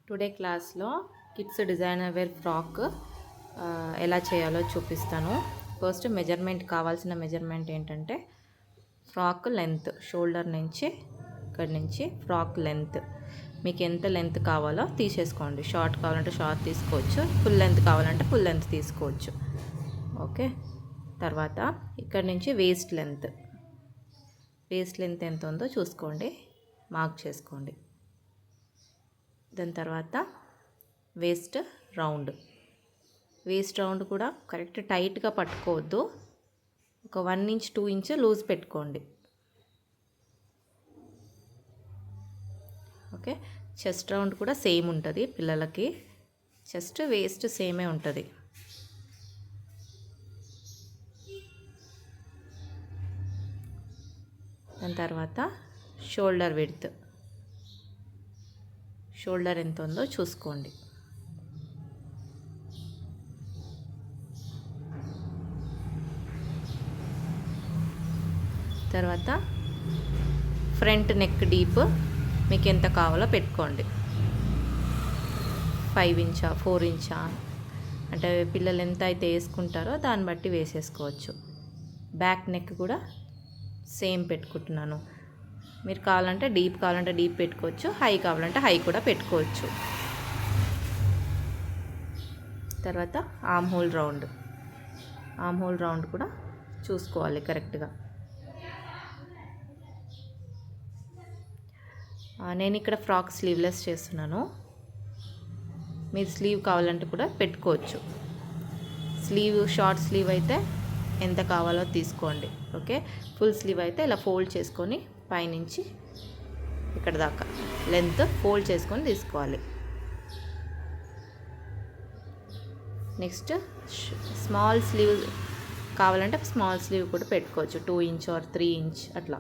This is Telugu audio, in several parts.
టుడే క్లాస్లో కిడ్స్ డిజైనర్ వేర్ ఫ్రాక్ ఎలా చేయాలో చూపిస్తాను. ఫస్ట్ మెజర్మెంట్ కావాల్సిన మెజర్మెంట్ ఏంటంటే ఫ్రాక్ లెంత్ షోల్డర్ నుంచి ఇక్కడి నుంచి ఫ్రాక్ లెంత్ మీకు ఎంత లెంత్ కావాలో తీసేసుకోండి. షార్ట్ కావాలంటే షార్ట్ తీసుకోవచ్చు, ఫుల్ లెంత్ కావాలంటే ఫుల్ లెంత్ తీసుకోవచ్చు. ఓకే, తర్వాత ఇక్కడి నుంచి వేస్ట్ లెంత్ ఎంత ఉందో చూసుకోండి, మార్క్ చేసుకోండి. దాని తర్వాత వేస్ట్ రౌండ్ కూడా కరెక్ట్ టైట్గా పట్టుకోవద్దు, ఒక 1 ఇంచ్ 2 ఇంచ్ లూజ్ పెట్టుకోండి. ఓకే, చెస్ట్ రౌండ్ కూడా సేమ్ ఉంటుంది పిల్లలకి, చెస్ట్ వేస్ట్ సేమే ఉంటుంది. దాని తర్వాత షోల్డర్ ఎంత ఉందో చూసుకోండి. తర్వాత ఫ్రంట్ నెక్ డీప్ మీకు ఎంత కావాలో పెట్టుకోండి. 5 ఇంచా 4 ఇంచా అంటే పిల్లలు ఎంత అయితే వేసుకుంటారో దాన్ని బట్టి వేసేసుకోవచ్చు. బ్యాక్ నెక్ కూడా సేమ్ పెట్టుకుంటున్నాను. మీరు కావాలంటే డీప్ పెట్టుకోవచ్చు, హై కావాలంటే హై కూడా పెట్టుకోవచ్చు. తర్వాత ఆర్మ్ హోల్ రౌండ్ కూడా చూసుకోవాలి కరెక్ట్గా. నేను ఇక్కడ ఫ్రాక్ స్లీవ్లెస్ చేస్తున్నాను, మీరు స్లీవ్ కావాలంటే కూడా పెట్టుకోవచ్చు. షార్ట్ స్లీవ్ అయితే ఎంత కావాలో తీసుకోండి. ఓకే, ఫుల్ స్లీవ్ అయితే ఇలా ఫోల్డ్ చేసుకొని పైనుంచి ఇక్కడ దాకా లెంత్ ఫోల్డ్ చేసుకొని తీసుకోవాలి. నెక్స్ట్ స్మాల్ స్లీవ్ కావాలంటే స్మాల్ స్లీవ్ కూడా పెట్టుకోవచ్చు, 2 ఇంచ్ ఆర్ 3 ఇంచ్ అట్లా.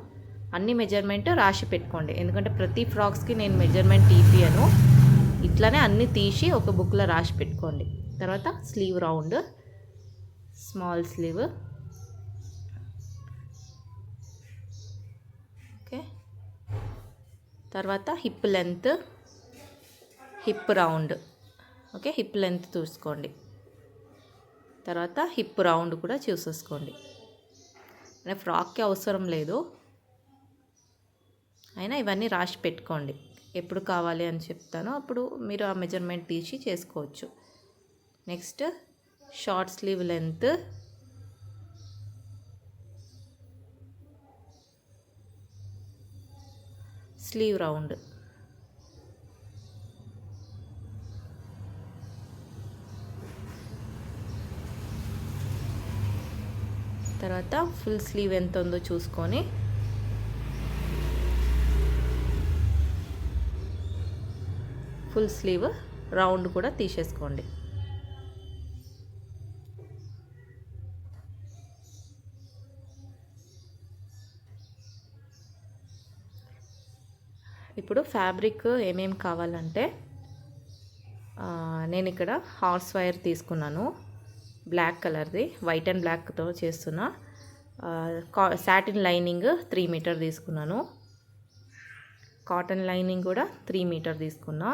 అన్ని మెజర్మెంట్ రాసి పెట్టుకోండి, ఎందుకంటే ప్రతి ఫ్రాక్స్కి నేను మెజర్మెంట్ తీపియను, ఇట్లానే అన్నీ తీసి ఒక బుక్లో రాసి పెట్టుకోండి. తర్వాత sleeve round, small sleeve. Okay, తర్వాత hip round. Okay, hip length చూసుకోండి. తర్వాత హిప్ రౌండ్ కూడా చూసేసుకోండి. అంటే ఫ్రాక్కి అవసరం లేదు, అయినా ఇవన్నీ రాసి పెట్టుకోండి. ఎప్పుడు కావాలి అని చెప్తానో అప్పుడు మీరు ఆ మెజర్మెంట్ తీసి చేసుకోవచ్చు. Next short sleeve length, slew round. తర్వాత ఫుల్ స్లీవ్ ఎంత ఉందో చూసుకొని ఫుల్ స్లీవ్ రౌండ్ కూడా తీసేసుకోండి. ఇప్పుడు ఫ్యాబ్రిక్ ఏమేమి కావాలంటే నేను ఇక్కడ హార్స్ వైర్ తీసుకున్నాను, బ్లాక్ కలర్ది, వైట్ అండ్ బ్లాక్తో చేస్తున్నా. సాటిన్ లైనింగ్ 3 మీటర్ తీసుకున్నాను, కాటన్ లైనింగ్ కూడా 3 మీటర్ తీసుకున్నా.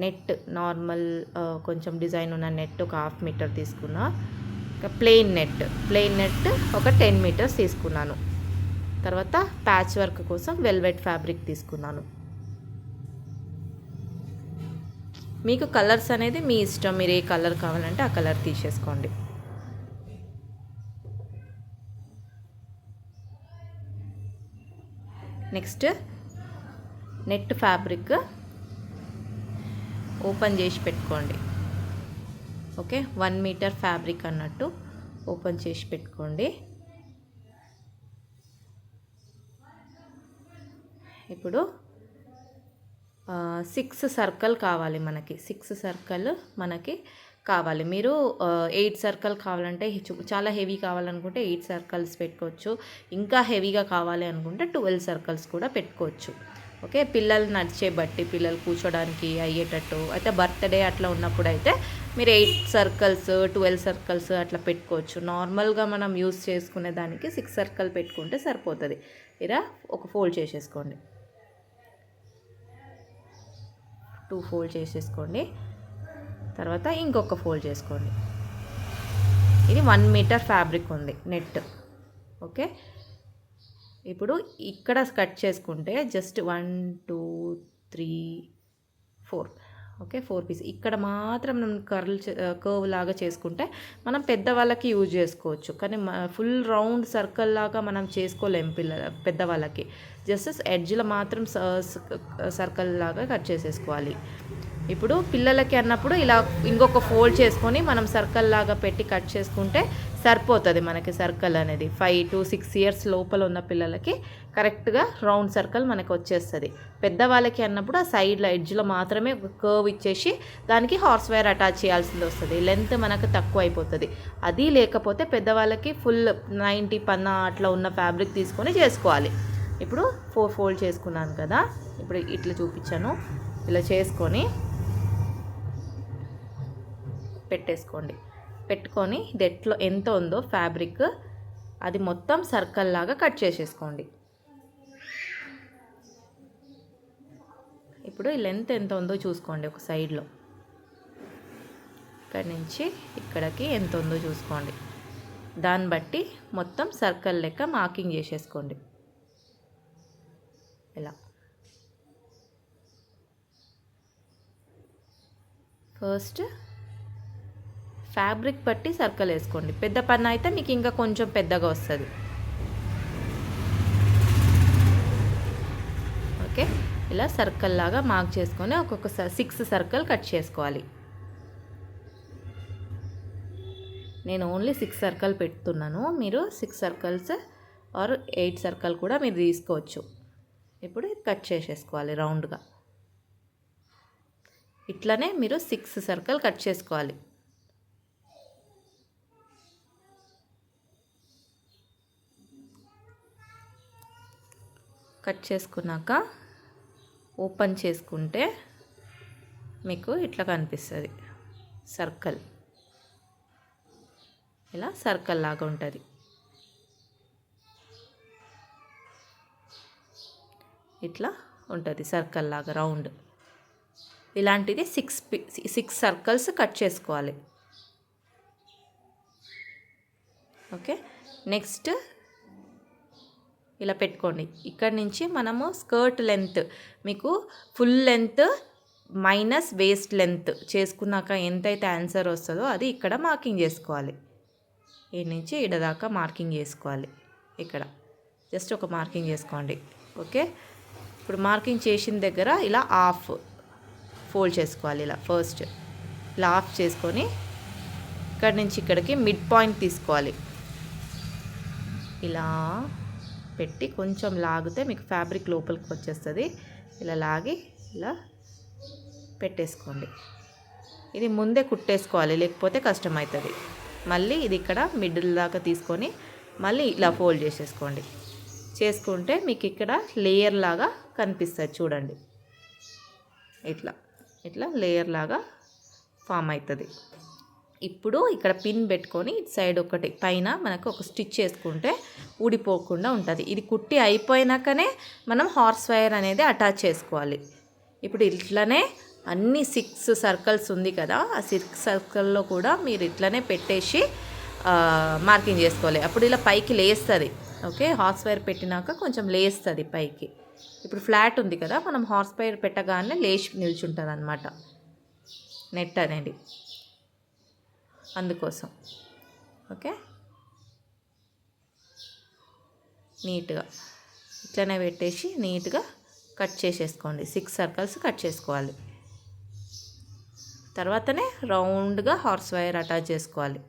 నెట్ నార్మల్ కొంచెం డిజైన్ ఉన్న నెట్ ఒక 1/2 మీటర్ తీసుకున్నా. ప్లెయిన్ నెట్ ఒక 10 మీటర్స్ తీసుకున్నాను. తర్వాత ప్యాచ్ వర్క్ కోసం వెల్వెట్ ఫ్యాబ్రిక్ తీసుకున్నాను. మీకు కలర్స్ అనేది మీ ఇష్టం, మీరు ఏ కలర్ కావాలంటే ఆ కలర్ తీసేసుకోండి. నెక్స్ట్ నెట్ ఫ్యాబ్రిక్ ఓపెన్ చేసి పెట్టుకోండి. ఓకే, 1 మీటర్ ఫ్యాబ్రిక్ అన్నట్టు ఓపెన్ చేసి పెట్టుకోండి. ఇప్పుడు 6 సర్కిల్ కావాలి మనకి, 6 సర్కిల్ మనకి కావాలి. మీరు 8 సర్కిల్ కావాలంటే, చాలా హెవీ కావాలనుకుంటే 8 సర్కిల్స్ పెట్టుకోవచ్చు, ఇంకా హెవీగా కావాలి అనుకుంటే 12 సర్కిల్స్ కూడా పెట్టుకోవచ్చు. ఓకే, పిల్లలు నడిచే బట్టి, పిల్లలు కూర్చోడానికి అయ్యేటట్టు అయితే, బర్త్డే అట్లా ఉన్నప్పుడు అయితే మీరు 8 సర్కిల్స్ 12 సర్కిల్స్ అట్లా పెట్టుకోవచ్చు. నార్మల్గా మనం యూస్ చేసుకునే దానికి 6 సర్కిల్ పెట్టుకుంటే సరిపోతుంది. ఇలా ఒక ఫోల్డ్ చేసేసుకోండి. 2 ఫోల్డ్ చేసేసుకోండి. తర్వాత ఇంకొక ఫోల్డ్ చేసుకోండి. ఇది 1 మీటర్ ఫ్యాబ్రిక్ ఉంది నెట్. ఓకే, ఇప్పుడు ఇక్కడ కట్ చేసుకుంటే జస్ట్ 1 2 3 4, ఓకే 4 పీస్. ఇక్కడ మాత్రం మనం కర్వ్ లాగా చేసుకుంటే మనం పెద్దవాళ్ళకి యూజ్ చేసుకోవచ్చు, కానీ ఫుల్ రౌండ్ సర్కిల్ లాగా మనం చేసుకోలేం పెద్దవాళ్ళకి. జస్ట్ ఎడ్జ్లో మాత్రం సర్కిల్ లాగా కట్ చేసేసుకోవాలి. ఇప్పుడు పిల్లలకి అన్నప్పుడు ఇలా ఇంకొక ఫోల్డ్ చేసుకొని మనం సర్కిల్ లాగా పెట్టి కట్ చేసుకుంటే సరిపోతుంది మనకి. సర్కిల్ అనేది 5 to 6 ఇయర్స్ లోపల ఉన్న పిల్లలకి కరెక్ట్గా రౌండ్ సర్కిల్ మనకు వచ్చేస్తుంది. పెద్దవాళ్ళకి అన్నప్పుడు ఆ సైడ్లో ఎడ్జ్లో మాత్రమే ఒక కర్వ్ ఇచ్చేసి దానికి హార్స్ వైర్ అటాచ్ చేయాల్సింది వస్తుంది. లెంత్ మనకు తక్కువ అయిపోతుంది. అది లేకపోతే పెద్దవాళ్ళకి ఫుల్ 90 పన్నా అట్లా ఉన్న ఫ్యాబ్రిక్ తీసుకొని చేసుకోవాలి. ఇప్పుడు 4 ఫోల్డ్ చేసుకున్నాను కదా, ఇప్పుడు ఇట్లా చూపించాను. ఇలా చేసుకొని పెట్టేసుకోండి. పెట్టుకొని ఇది ఎంత ఉందో ఫ్యాబ్రిక్ అది మొత్తం సర్కిల్ లాగా కట్ చేసేసుకోండి. ఇప్పుడు ఈ లెంత్ ఎంత ఉందో చూసుకోండి. ఒక సైడ్లో ఇక్కడి నుంచి ఇక్కడికి ఎంత ఉందో చూసుకోండి. దాన్ని బట్టి మొత్తం సర్కిల్ లెక్క మార్కింగ్ చేసేసుకోండి. ఇలా ఫస్ట్ ఫ్యాబ్రిక్ బట్టి సర్కిల్ వేసుకోండి. పెద్ద పన్న అయితే మీకు ఇంకా కొంచెం పెద్దగా వస్తుంది. ఓకే, ఇలా సర్కిల్ లాగా మార్క్ చేసుకొని ఒక్కొక్క 6 సర్కిల్ కట్ చేసుకోవాలి. నేను ఓన్లీ 6 సర్కిల్ పెడుతున్నాను. మీరు 6 సర్కిల్స్ ఆర్ 8 సర్కిల్ కూడా మీరు తీసుకోవచ్చు. ఇప్పుడు కట్ చేసేసుకోవాలి రౌండ్గా. ఇట్లనే మీరు 6 సర్కిల్ కట్ చేసుకోవాలి. కట్ చేసుకున్నాక ఓపెన్ చేసుకుంటే మీకు ఇట్లా కనిపిస్తుంది సర్కిల్. ఇలా సర్కిల్ లాగా ఉంటుంది. ఇట్లా ఉంటుంది సర్కిల్ లాగా రౌండ్. ఇలాంటిది 6 సర్కిల్స్ కట్ చేసుకోవాలి. ఓకే, నెక్స్ట్ ఇలా పెట్టుకోండి. ఇక్కడ నుంచి మనము స్కర్ట్ లెంత్ మీకు full length minus waste length చేసుకున్నాక ఎంతైతే ఆన్సర్ వస్తుందో అది ఇక్కడ మార్కింగ్ చేసుకోవాలి. ఈ నుంచి ఈడ దాకా మార్కింగ్ చేసుకోవాలి. ఇక్కడ జస్ట్ ఒక మార్కింగ్ చేసుకోండి. ఓకే, ఇప్పుడు మార్కింగ్ చేసిన దగ్గర ఇలా హాఫ్ ఫోల్డ్ చేసుకోవాలి. ఇలా ఫస్ట్ ఇలా హాఫ్ చేసుకొని ఇక్కడ నుంచి ఇక్కడికి మిడ్ పాయింట్ తీసుకోవాలి. ఇలా పెట్టి కొంచెం లాగితే మీకు ఫ్యాబ్రిక్ లోపలికి వచ్చేస్తుంది. ఇలా లాగి ఇలా పెట్టేసుకోండి. ఇది ముందే కుట్టేసుకోవాలి, లేకపోతే కష్టమవుతుంది. మళ్ళీ ఇది ఇక్కడ మిడిల్ దాకా తీసుకొని మళ్ళీ ఇలా ఫోల్డ్ చేసేసుకోండి. చేసుకుంటే మీకు ఇక్కడ లేయర్ లాగా కనిపిస్తుంది చూడండి. ఇట్లా ఇట్లా లేయర్ లాగా ఫామ్ అవుతుంది. ఇప్పుడు ఇక్కడ పిన్ పెట్టుకొని ఇటు సైడ్ ఒకటి పైన మనకు ఒక స్టిచ్ చేసుకుంటే ఊడిపోకుండా ఉంటుంది. ఇది కుట్టి అయిపోయినాకనే మనం హార్స్ వైర్ అనేది అటాచ్ చేసుకోవాలి. ఇప్పుడు ఇట్లనే అన్ని 6 సర్కిల్స్ ఉంది కదా, ఆ 6 సర్కిల్లో కూడా మీరు ఇట్లనే పెట్టేసి మార్కింగ్ చేసుకోవాలి. అప్పుడు ఇలా పైకి లేస్తుంది. ఓకే, హార్స్ వైర్ పెట్టినాక కొంచెం లేస్తుంది పైకి. ఇప్పుడు ఫ్లాట్ ఉంది కదా, మనం హార్స్ వైర్ పెట్టగానే లేచి నిల్చుంటుంది అన్నమాట నెట్ అనేది, అందుకోసం. ఓకే, నీట్గా ఇట్లనే పెట్టేసి నీట్గా కట్ చేసేసుకోండి. 6 సర్కిల్స్ కట్ చేసుకోవాలి. తర్వాతనే రౌండ్గా హార్స్ వైర్ అటాచ్ చేసుకోవాలి.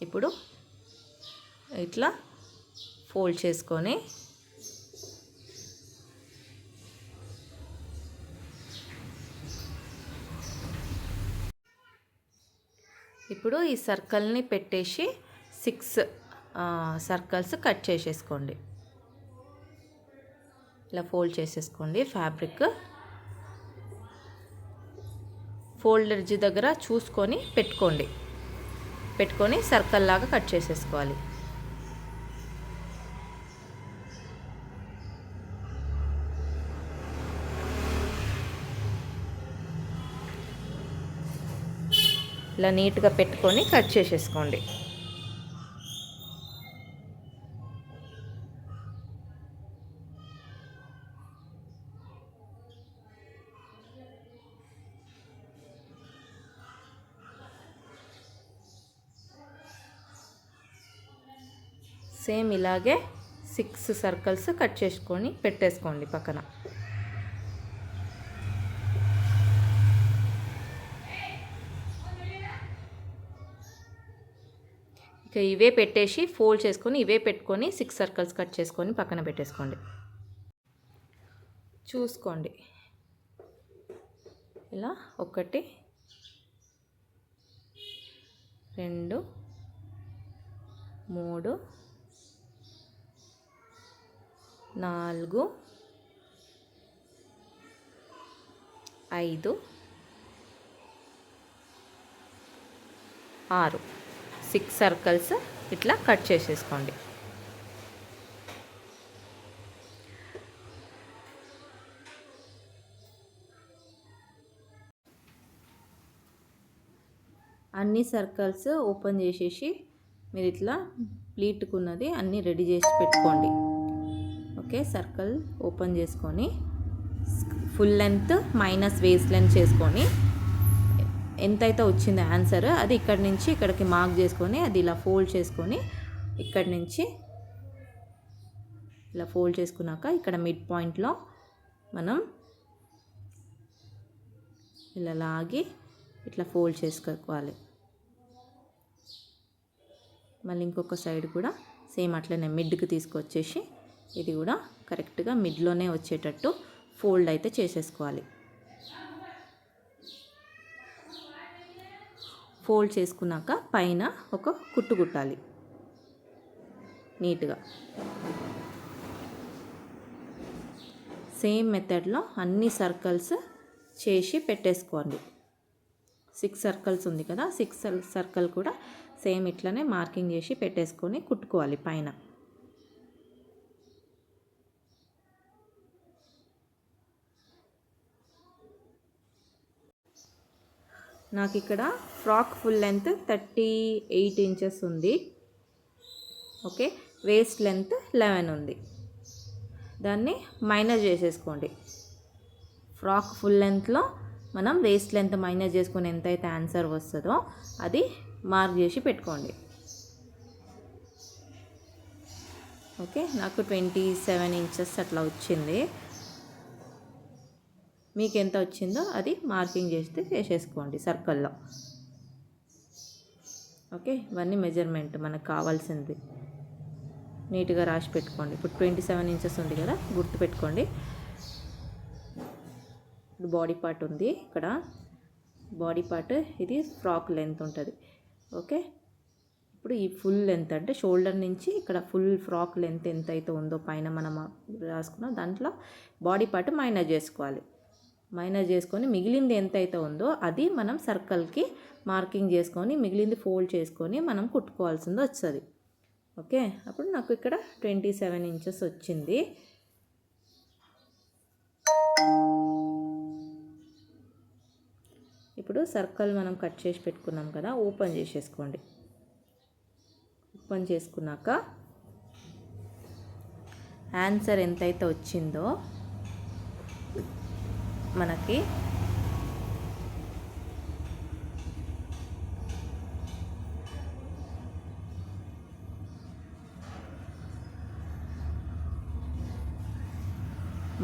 ఇప్పుడు ఇట్లా ఫోల్డ్ చేసుకొని ఇప్పుడు ఈ సర్కిల్ని పెట్టేసి 6 సర్కిల్స్ కట్ చేసేసుకోండి. ఇలా ఫోల్డ్ చేసేసుకోండి. ఫ్యాబ్రిక్ ఫోల్డ్ ఎడ్జ్ దగ్గర చూసుకొని పెట్టుకొని సర్కిల్ లాగా కట్ చేసేసుకోవాలి. ఇలా నీట్గా పెట్టుకొని కట్ చేసేసుకోండి. సేమ్ ఇలాగే 6 సర్కిల్స్ కట్ చేసుకొని పెట్టేసుకోండి పక్కన. ఇక ఇవే పెట్టేసి ఫోల్డ్ చేసుకొని ఇవే పెట్టుకొని 6 సర్కిల్స్ కట్ చేసుకొని పక్కన పెట్టేసుకోండి. చూసుకోండి, ఇలా 1 2 3 4 5 6 6 సర్కిల్స్ ఇట్లా కట్ చేసేసుకోండి. అన్ని సర్కిల్స్ ఓపెన్ చేసేసి మీరు ఇట్లా ప్లీట్కున్నది అన్నీ రెడీ చేసి పెట్టుకోండి. ఓకే, సర్కిల్ ఓపెన్ చేసుకొని full length minus waste length చేసుకొని ఎంతైతే వచ్చిందో ఆన్సర్ అది ఇక్కడి నుంచి ఇక్కడికి మార్క్ చేసుకొని అది ఇలా ఫోల్డ్ చేసుకొని ఇక్కడి నుంచి ఇలా ఫోల్డ్ చేసుకున్నాక ఇక్కడ మిడ్ పాయింట్లో మనం ఇలా లాగి ఇట్లా ఫోల్డ్ చేసుకోవాలి. మళ్ళీ ఇంకొక సైడ్ కూడా సేమ్ అట్లనే మిడ్కి తీసుకొచ్చేసి ఇది కూడా కరెక్ట్గా మిడ్లోనే వచ్చేటట్టు ఫోల్డ్ అయితే చేసేసుకోవాలి. ఫోల్డ్ చేసుకున్నాక పైన ఒక కుట్టు కుట్టాలి నీట్గా. సేమ్ మెథడ్లో అన్ని సర్కిల్స్ చేసి పెట్టేసుకోండి. 6 సర్కిల్స్ ఉంది కదా, 6 సర్కిల్ కూడా సేమ్ ఇట్లనే మార్కింగ్ చేసి పెట్టేసుకొని కుట్టుకోవాలి పైన. నాకు ఇక్కడ ఫ్రాక్ ఫుల్ లెంత్ 38 ఇంచెస్ ఉంది. ఓకే, వేస్ట్ లెంత్ 11 ఉంది. దాన్ని మైనస్ చేసేసుకోండి. ఫ్రాక్ ఫుల్ లెంత్లో మనం వేస్ట్ లెంత్ మైనస్ చేసుకొని ఎంతైతే ఆన్సర్ వస్తుందో అది మార్క్ చేసి పెట్టుకోండి. ఓకే, నాకు 27 ఇంచెస్ అట్లా వచ్చింది. మీకు ఎంత వచ్చిందో అది మార్కింగ్ చేసేసుకోండి సర్కిల్లో. ఓకే, ఇవన్నీ మెజర్మెంట్ మనకు కావాల్సింది నీట్గా రాసి పెట్టుకోండి. ఇప్పుడు 27 ఇంచెస్ ఉంది కదా, గుర్తు పెట్టుకోండి. ఇప్పుడు బాడీ పార్ట్ ఉంది ఇక్కడ, బాడీ పార్ట్ ఇది ఫ్రాక్ లెంత్ ఉంటుంది. ఓకే, ఇప్పుడు ఈ ఫుల్ లెంత్ అంటే షోల్డర్ నుంచి ఇక్కడ ఫుల్ ఫ్రాక్ లెంత్ ఎంత అయితే ఉందో పైన మనం రాసుకున్నాం దాంట్లో బాడీ పార్ట్ మైనస్ చేసుకోవాలి. మైనస్ చేసుకొని మిగిలింది ఎంత అయితే ఉందో అది మనం సర్కిల్కి మార్కింగ్ చేసుకొని మిగిలింది ఫోల్డ్ చేసుకొని మనం కుట్టుకోవాల్సింది వస్తుంది. ఓకే, అప్పుడు నాకు ఇక్కడ 27 ఇంచెస్ వచ్చింది. ఇప్పుడు సర్కిల్ మనం కట్ చేసి పెట్టుకున్నాం కదా, ఓపెన్ చేసేసుకోండి. ఓపెన్ చేసుకున్నాక ఆన్సర్ ఎంతైతే వచ్చిందో మనకి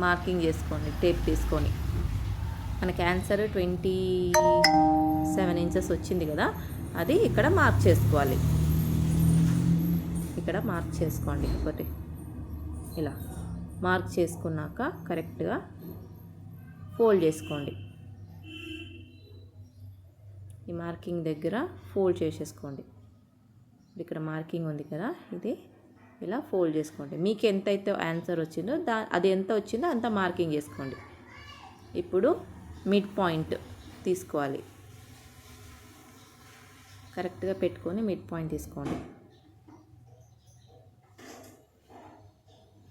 మార్కింగ్ చేసుకోండి టేప్ తీసుకొని. మనకి ఆన్సర్ 27 ఇంచెస్ వచ్చింది కదా, అది ఇక్కడ మార్క్ చేసుకోవాలి. ఇక్కడ మార్క్ చేసుకోండి. ఒకటి ఇలా మార్క్ చేసుకున్నాక కరెక్ట్గా ఫోల్డ్ చేసుకోండి. ఈ మార్కింగ్ దగ్గర ఫోల్డ్ చేసేసుకోండి. ఇక్కడ మార్కింగ్ ఉంది కదా, ఇది ఇలా ఫోల్డ్ చేసుకోండి. మీకు ఎంతైతే ఆన్సర్ వచ్చిందో అది ఎంత వచ్చిందో అంత మార్కింగ్ చేసుకోండి. ఇప్పుడు మిడ్ పాయింట్ తీసుకోవాలి. కరెక్ట్గా పెట్టుకొని మిడ్ పాయింట్ తీసుకోండి.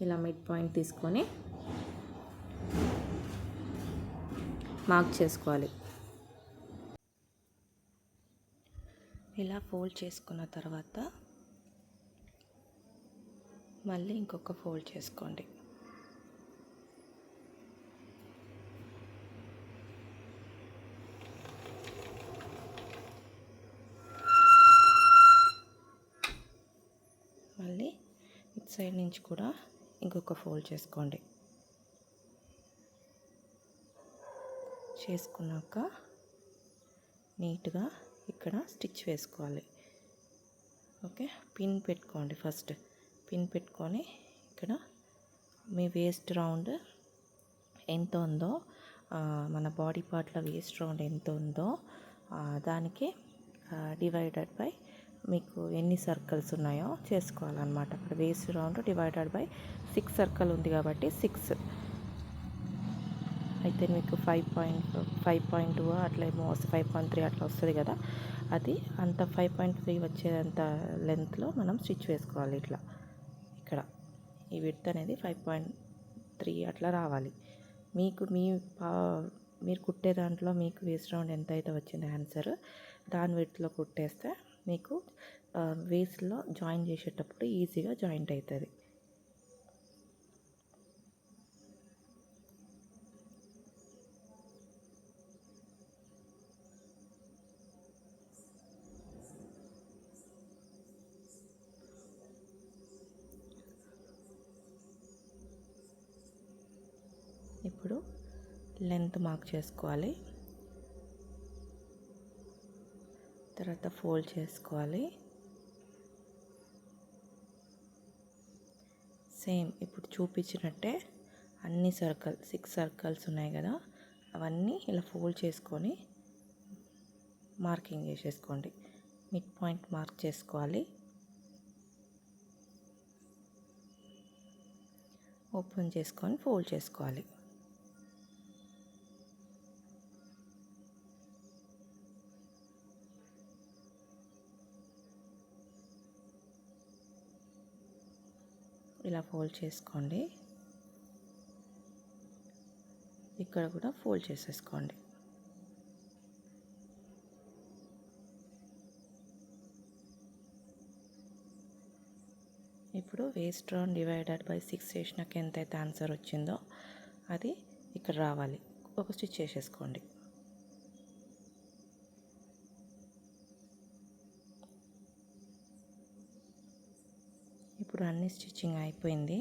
ఇలా మిడ్ పాయింట్ తీసుకొని మార్క్ చేసుకోవాలి. ఇలా ఫోల్డ్ చేసుకున్న తర్వాత మళ్ళీ ఇంకొక ఫోల్డ్ చేసుకోండి. మళ్ళీ ఇటు సైడ్ నుంచి కూడా ఇంకొక ఫోల్డ్ చేసుకోండి. చేసుకున్నాక నీట్గా ఇక్కడ స్టిచ్ వేసుకోవాలి. ఓకే, పిన్ పెట్టుకోండి. ఫస్ట్ పిన్ పెట్టుకొని ఇక్కడ మీ వేస్ట్ రౌండ్ ఎంత ఉందో, మన బాడీ పార్ట్లో వేస్ట్ రౌండ్ ఎంత ఉందో దానికి డివైడెడ్ బై మీకు ఎన్ని సర్కిల్స్ ఉన్నాయో చేసుకోవాలన్నమాట. అక్కడ waist round divided by 6 circle ఉంది కాబట్టి 6 అయితే మీకు 5.2 అట్లా ఏమో 5.3 అట్లా వస్తుంది కదా. అది అంత 5.3 వచ్చేంత లెంత్లో మనం స్టిచ్ వేసుకోవాలి. ఇట్లా ఇక్కడ ఈ విడ్త్ అనేది 5.3 అట్లా రావాలి. మీకు మీరు కుట్టే దాంట్లో మీకు వేస్ట్ రౌండ్ ఎంత అయితే వచ్చింది ఆన్సర్, దాని విడ్త్లో కుట్టేస్తే మీకు వేస్ట్లో జాయిన్ చేసేటప్పుడు ఈజీగా జాయింట్ అవుతుంది. ఇప్పుడు లెంత్ మార్క్ చేసుకోవాలి. తర్వాత ఫోల్డ్ చేసుకోవాలి. సేమ్ ఇప్పుడు చూపించినట్టే అన్ని 6 సర్కిల్స్ ఉన్నాయి కదా, అవన్నీ ఇలా ఫోల్డ్ చేసుకొని మార్కింగ్ చేసేసుకోండి. మిడ్ పాయింట్ మార్క్ చేసుకోవాలి. ఓపెన్ చేసుకొని ఫోల్డ్ చేసుకోవాలి. ఇలా ఫోల్డ్ చేసుకోండి. ఇక్కడ కూడా ఫోల్డ్ చేసేసుకోండి. ఇప్పుడు వేస్ట్ రౌండ్ డివైడెడ్ బై 6 చేసినాక ఎంతైతే ఆన్సర్ వచ్చిందో అది ఇక్కడ రావాలి. ఒక స్టిచ్ చేసేసుకోండి. ఇప్పుడు అన్ని స్టిచ్చింగ్ అయిపోయింది.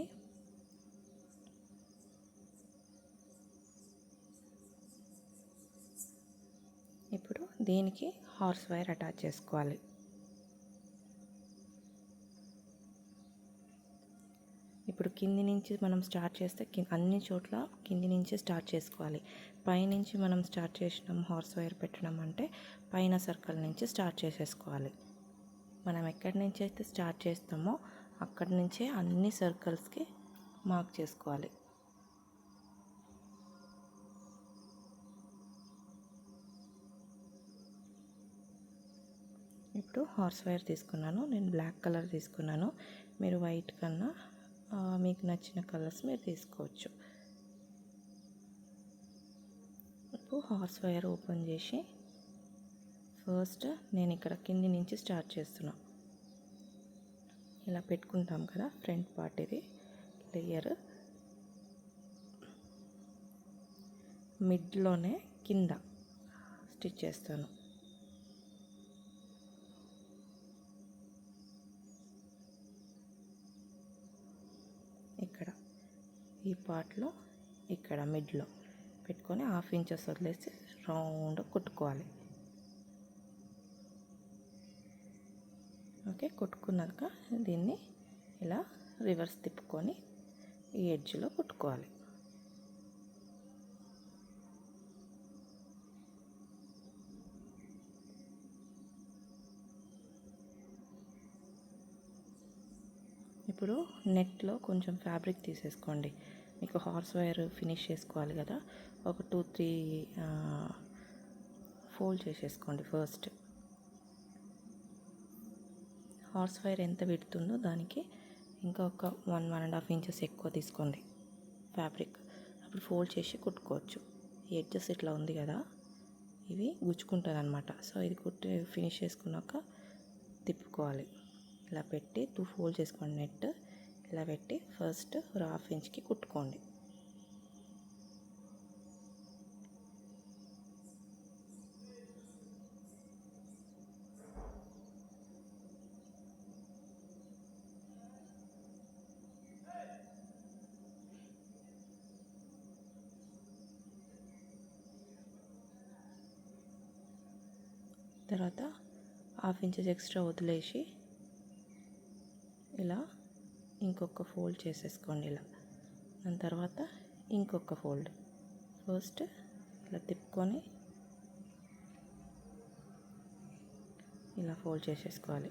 ఇప్పుడు దీనికి హార్స్ వైర్ అటాచ్ చేసుకోవాలి. ఇప్పుడు కింది నుంచి మనం స్టార్ట్ చేస్తే అన్ని చోట్ల కింది నుంచి స్టార్ట్ చేసుకోవాలి. పైనుంచి మనం స్టార్ట్ చేసినాం హార్స్ వైర్ పెట్టడం అంటే పైన సర్కిల్ నుంచి స్టార్ట్ చేసేసుకోవాలి. మనం ఎక్కడి నుంచి అయితే స్టార్ట్ చేస్తామో అక్కడి నుంచే అన్ని సర్కిల్స్కి మార్క్ చేసుకోవాలి. ఇప్పుడు హార్స్ వైర్ తీసుకున్నాను. నేను బ్లాక్ కలర్ తీసుకున్నాను. మీరు వైట్ కన్నా మీకు నచ్చిన కలర్స్ మీరు తీసుకోవచ్చు. ఇప్పుడు హార్స్ వైర్ ఓపెన్ చేసి ఫస్ట్ నేను ఇక్కడ కింది నుంచి స్టార్ట్ చేస్తున్నా. ఇలా పెట్టుకుంటాం కదా ఫ్రంట్ పార్ట్, ఇది లేయర్ మిడ్లోనే కింద స్టిచ్ చేస్తాను. ఇక్కడ ఈ పార్ట్లో ఇక్కడ మిడ్లో పెట్టుకొని 1/2 ఇంచెస్ వదిలేసి రౌండ్ కుట్టుకోవాలి. ఓకే, కుట్టుకున్నాక దీన్ని ఇలా రివర్స్ తిప్పుకొని ఈ ఎడ్జ్లో కుట్టుకోవాలి. ఇప్పుడు నెట్లో కొంచెం ఫ్యాబ్రిక్ తీసేసుకోండి. మీకు హార్స్ వైర్ ఫినిష్ చేసుకోవాలి కదా, ఒక 2-3 ఫోల్డ్ చేసేసుకోండి. ఫస్ట్ హార్స్ వైర్ ఎంత పెడుతుందో దానికి ఇంకా ఒక 1-1.5 ఇంచెస్ ఎక్కువ తీసుకోండి ఫ్యాబ్రిక్. అప్పుడు ఫోల్డ్ చేసి కుట్టుకోవచ్చు. ఈ ఎడ్జెస్ ఇట్లా ఉంది కదా, ఇవి గుచ్చుకుంటుంది అనమాట. సో ఇది కుట్టి ఫినిష్ చేసుకున్నాక తిప్పుకోవాలి. ఇలా పెట్టి 2 ఫోల్డ్ చేసుకోండి. నెట్ ఇలా పెట్టి ఫస్ట్ 1/2 ఇంచ్కి కుట్టుకోండి. తర్వాత 1/2 ఇంచెస్ ఎక్స్ట్రా వదిలేసి ఇలా ఇంకొక ఫోల్డ్ చేసేసుకోండి. ఇలా దాని తర్వాత ఇంకొక ఫోల్డ్ ఫస్ట్ ఇలా తిప్పుకొని ఇలా ఫోల్డ్ చేసేసుకోవాలి.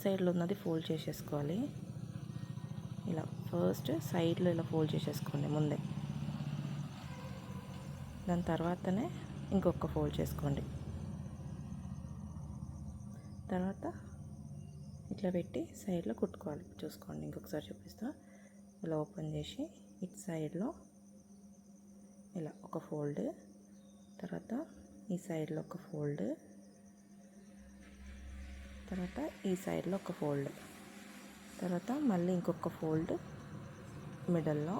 సైడ్లో ఉన్నది ఫోల్డ్ చేసేసుకోవాలి. ఇలా ఫస్ట్ సైడ్లో ఇలా ఫోల్డ్ చేసేసుకోండి ముందే. దాని తర్వాతనే ఇంకొక ఫోల్డ్ చేసుకోండి. తర్వాత ఇట్లా పెట్టి సైడ్లో కుట్టుకోవాలి. చూసుకోండి, ఇంకొకసారి చూపిస్తా. ఇలా ఓపెన్ చేసి ఇటు సైడ్లో ఇలా ఒక ఫోల్డ్, తర్వాత ఈ సైడ్లో ఒక ఫోల్డ్, తర్వాత ఈ సైడ్లో ఒక ఫోల్డ్, తర్వాత మళ్ళీ ఇంకొక ఫోల్డ్ మిడిల్లో,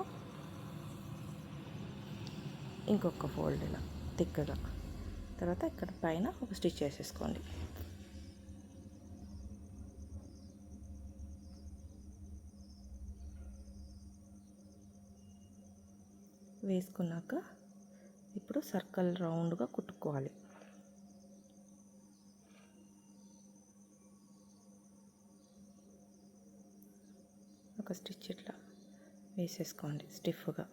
ఇంకొక ఫోల్డ్ ఇలా తిక్కగా, తర్వాత ఇక్కడ పైన ఒక స్టిచ్ చేసేసుకోండి. వేసుకున్నాక ఇప్పుడు సర్కిల్ రౌండ్గా కుట్టుకోవాలి. ఒక స్టిచ్ ఇట్లా వేసేసుకోండి స్టిఫ్గా.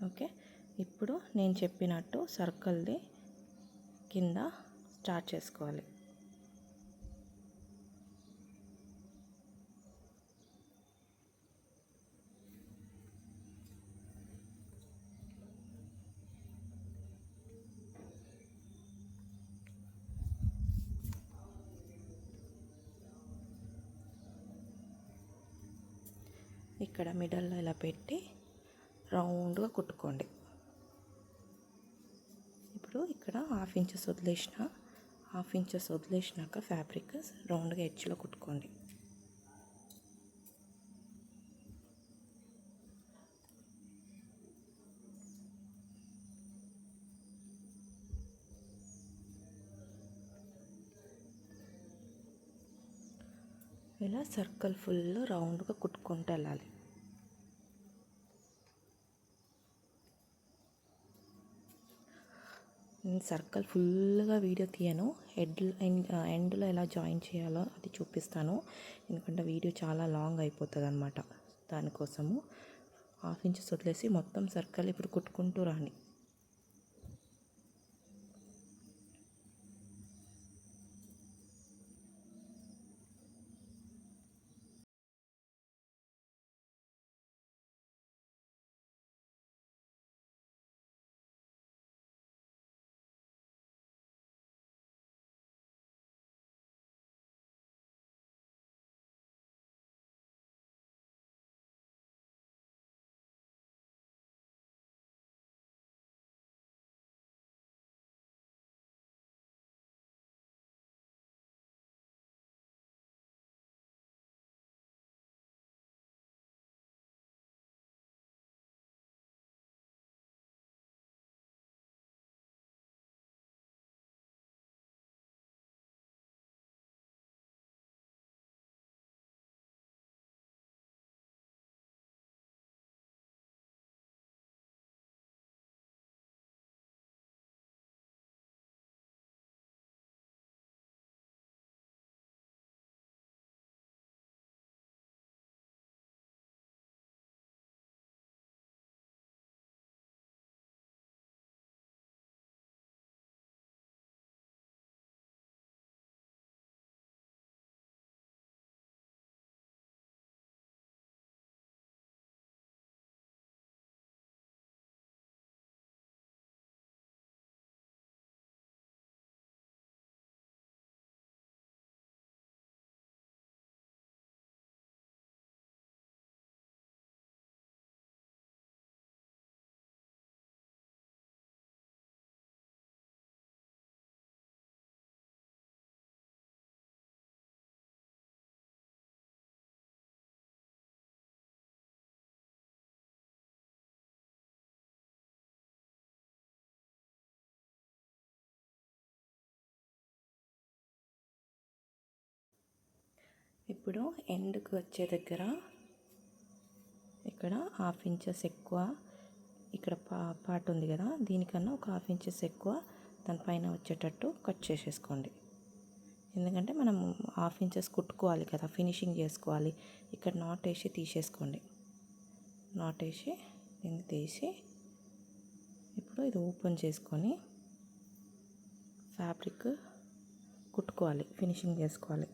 ఓకే, ఇప్పుడు నేను చెప్పినట్టు సర్కిల్ది కింద స్టార్ట్ చేసుకోవాలి. ఇక్కడ మిడిల్లో ఇలా పెట్టి రౌండ్గా కుట్టుకోండి. ఇప్పుడు ఇక్కడ 1/2 ఇంచెస్ వదిలేసినాక ఫ్యాబ్రిక్ రౌండ్గా ఎడ్జ్లో కుట్టుకోండి. ఇలా సర్కిల్ ఫుల్ రౌండ్గా కుట్టుకుంటూ వెళ్ళాలి. నేను సర్కిల్ ఫుల్గా వీడియో తీయను, ఎండ్లో ఎలా జాయిన్ చేయాలో అది చూపిస్తాను. ఎందుకంటే వీడియో చాలా లాంగ్ అయిపోతుంది అన్నమాట. దానికోసము 1/2 ఇంచెస్ వదిలేసి మొత్తం సర్కిల్ ఇప్పుడు కుట్టుకుంటూ రాని. ఇప్పుడు ఎండ్కి వచ్చే దగ్గర ఇక్కడ 1/2 ఇంచెస్ ఎక్కువ, ఇక్కడ పార్ట్ ఉంది కదా, దీనికన్నా ఒక 1/2 ఇంచెస్ ఎక్కువ దానిపైన వచ్చేటట్టు కట్ చేసేసుకోండి. ఎందుకంటే మనం 1/2 ఇంచెస్ కుట్టుకోవాలి కదా, ఫినిషింగ్ చేసుకోవాలి. ఇక్కడ నాట్ వేసి తీసేసుకోండి. నాట్ వేసి దీన్ని తీసి ఇప్పుడు ఇది ఓపెన్ చేసుకొని ఫ్యాబ్రిక్ కుట్టుకోవాలి, ఫినిషింగ్ చేసుకోవాలి.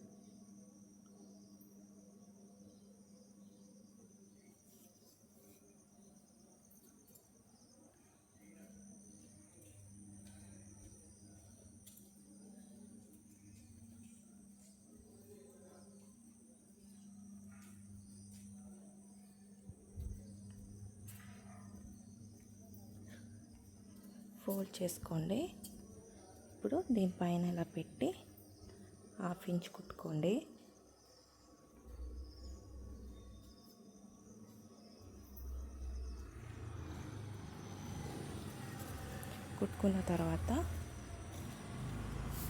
ఫోల్డ్ చేసుకోండి. ఇప్పుడు దీనిపైన ఇలా పెట్టి 1/2 ఇంచ్ కుట్టుకోండి. కుట్టుకున్న తర్వాత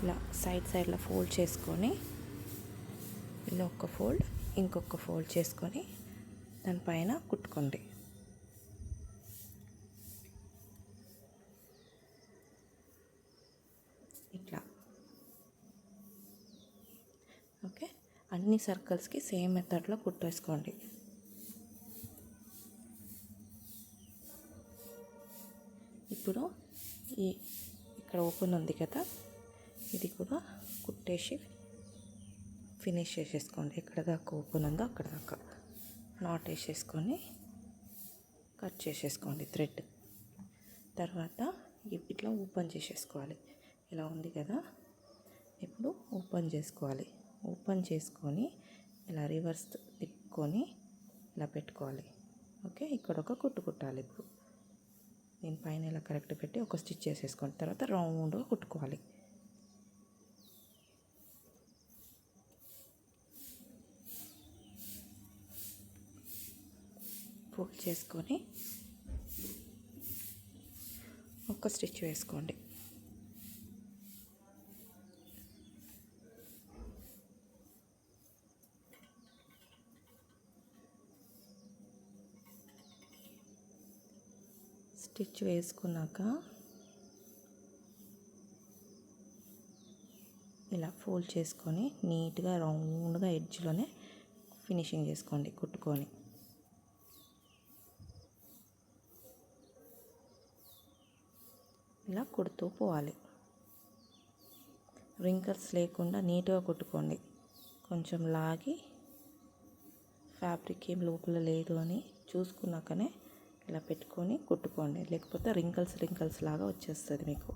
ఇలా సైడ్లో ఫోల్డ్ చేసుకొని ఇలా ఒక ఫోల్డ్ ఇంకొక ఫోల్డ్ చేసుకొని దానిపైన కుట్టుకోండి. ఇట్లా ఓకే. అన్ని సర్కిల్స్కి సేమ్ మెథడ్లో కుట్టేసుకోండి. ఇప్పుడు ఇక్కడ ఓపెన్ ఉంది కదా, ఇది కూడా కుట్టేసి ఫినిష్ చేసేసుకోండి. ఎక్కడ దాకా ఓపెన్ ఉందో అక్కడ దాకా నాట్ వేసేసుకొని కట్ చేసేసుకోండి థ్రెడ్. తర్వాత ఇట్లా ఓపెన్ చేసేసుకోవాలి. ఇలా ఉంది కదా, ఇప్పుడు ఓపెన్ చేసుకోవాలి. ఓపెన్ చేసుకొని ఇలా రివర్స్ తిప్పుకొని ఇలా పెట్టుకోవాలి. ఓకే. ఇక్కడ ఒక కుట్టు కుట్టాలి. ఇప్పుడు దీనిపైన ఇలా కరెక్ట్ పెట్టి ఒక స్టిచ్ చేసేసుకోండి. తర్వాత రౌండ్గా కుట్టుకోవాలి. ఫోల్డ్ చేసుకొని ఒక స్టిచ్ వేసుకోండి. స్టిచ్ వేసుకున్నాక ఇలా ఫోల్డ్ చేసుకొని నీట్గా రౌండ్గా ఎడ్జ్లోనే ఫినిషింగ్ చేసుకోండి కుట్టుకొని. ఇలా కుడుతూ పోవాలి. రింకల్స్ లేకుండా నీట్గా కుట్టుకోండి. కొంచెం లాగి ఫ్యాబ్రిక్ ఏం లోపల లేదు అని చూసుకున్నాకనే ఇలా పెట్టుకొని కుట్టుకోండి. లేకపోతే రింకల్స్ లాగా వచ్చేస్తుంది మీకు.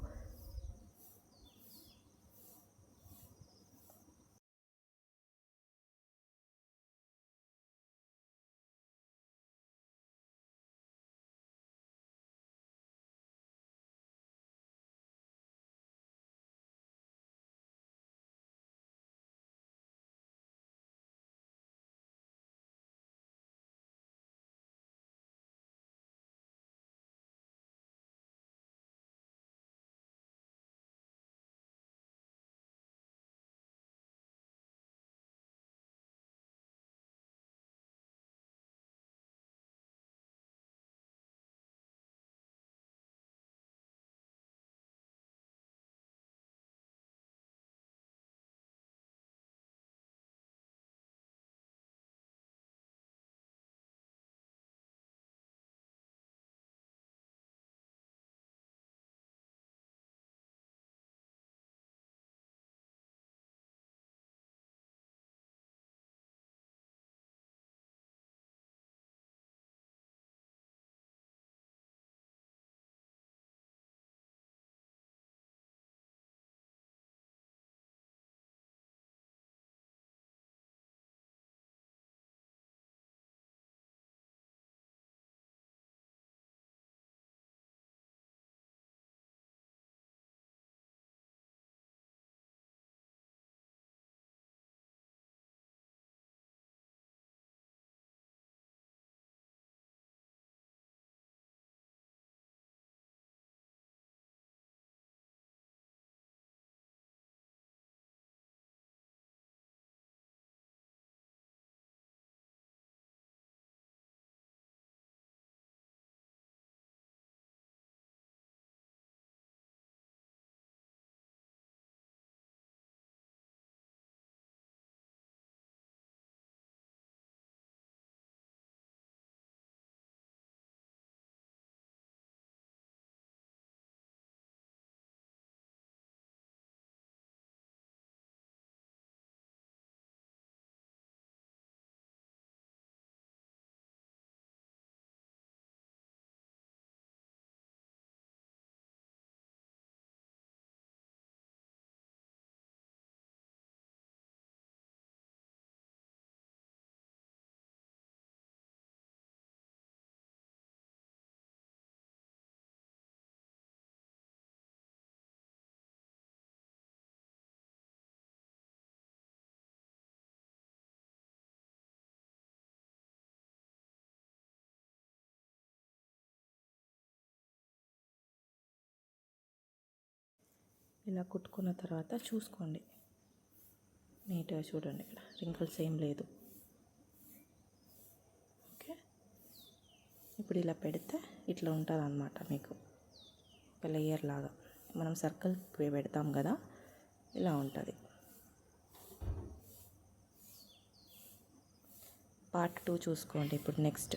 ఇలా కుట్టుకున్న తర్వాత చూసుకోండి, నీట్గా చూడండి, ఇక్కడ రింకిల్స్ ఏం లేదు. ఓకే, ఇప్పుడు ఇలా పెడితే ఇట్లా ఉంటుంది అన్నమాట. మీకు ఒక లేయర్ లాగా మనం సర్కిల్ పెడతాం కదా, ఇలా ఉంటుంది. పార్ట్ 2 చూసుకోండి ఇప్పుడు నెక్స్ట్.